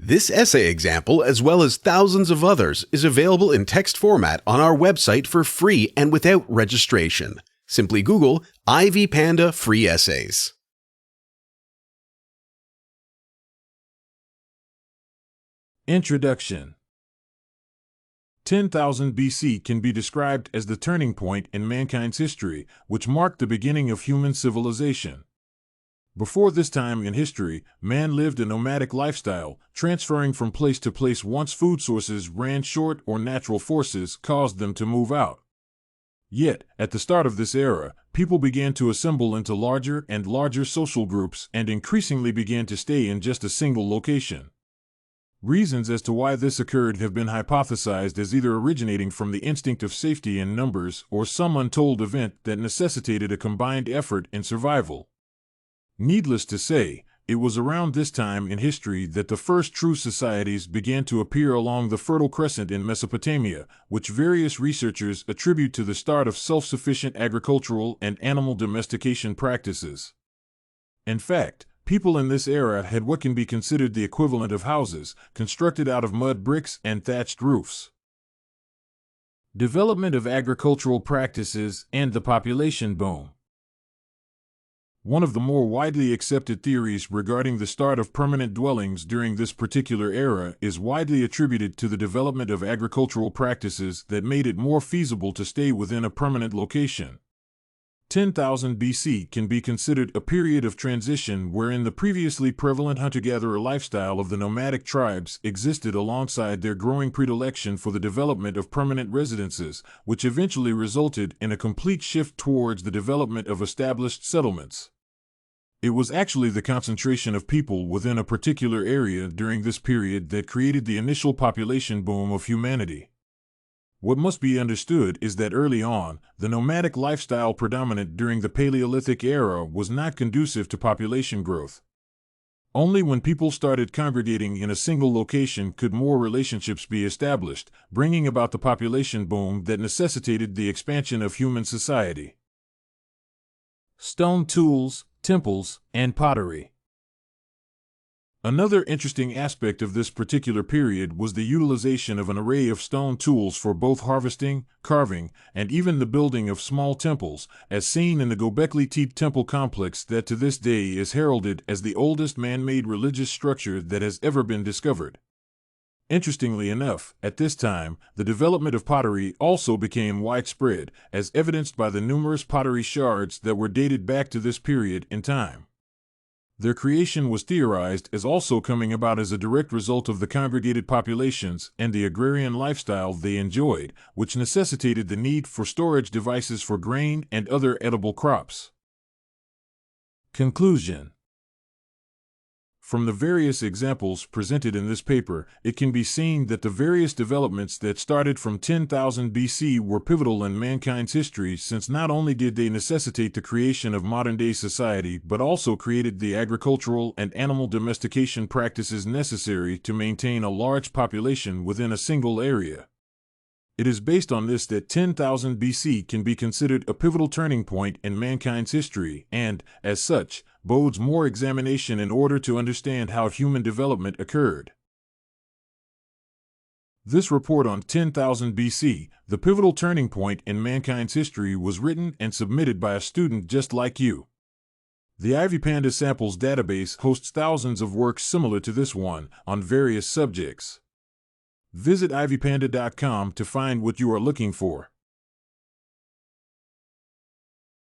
This essay example, as well as thousands of others, is available in text format on our website for free and without registration. Simply Google Ivy Panda Free Essays. Introduction. 10,000 BC can be described as the turning point in mankind's history, which marked the beginning of human civilization. Before this time in history, man lived a nomadic lifestyle, transferring from place to place once food sources ran short or natural forces caused them to move out. Yet, at the start of this era, people began to assemble into larger and larger social groups and increasingly began to stay in just a single location. Reasons as to why this occurred have been hypothesized as either originating from the instinct of safety in numbers or some untold event that necessitated a combined effort in survival. Needless to say, it was around this time in history that the first true societies began to appear along the Fertile Crescent in Mesopotamia, which various researchers attribute to the start of self-sufficient agricultural and animal domestication practices. In fact, people in this era had what can be considered the equivalent of houses, constructed out of mud bricks and thatched roofs. Development of agricultural practices and the population boom. One of the more widely accepted theories regarding the start of permanent dwellings during this particular era is widely attributed to the development of agricultural practices that made it more feasible to stay within a permanent location. 10,000 BC can be considered a period of transition wherein the previously prevalent hunter-gatherer lifestyle of the nomadic tribes existed alongside their growing predilection for the development of permanent residences, which eventually resulted in a complete shift towards the development of established settlements. It was actually the concentration of people within a particular area during this period that created the initial population boom of humanity. What must be understood is that early on, the nomadic lifestyle predominant during the Paleolithic era was not conducive to population growth. Only when people started congregating in a single location could more relationships be established, bringing about the population boom that necessitated the expansion of human society. Stone tools, temples, and pottery. Another interesting aspect of this particular period was the utilization of an array of stone tools for both harvesting, carving, and even the building of small temples, as seen in the Göbekli Tepe temple complex that to this day is heralded as the oldest man-made religious structure that has ever been discovered. Interestingly enough, at this time, the development of pottery also became widespread, as evidenced by the numerous pottery shards that were dated back to this period in time. Their creation was theorized as also coming about as a direct result of the congregated populations and the agrarian lifestyle they enjoyed, which necessitated the need for storage devices for grain and other edible crops. Conclusion. From the various examples presented in this paper, it can be seen that the various developments that started from 10,000 BC were pivotal in mankind's history, since not only did they necessitate the creation of modern-day society but also created the agricultural and animal domestication practices necessary to maintain a large population within a single area. It is based on this that 10,000 BC can be considered a pivotal turning point in mankind's history and, as such, bodes more examination in order to understand how human development occurred. This report on 10,000 BC, the pivotal turning point in mankind's history, was written and submitted by a student just like you. The Ivy Panda Samples database hosts thousands of works similar to this one on various subjects. Visit ivypanda.com to find what you are looking for.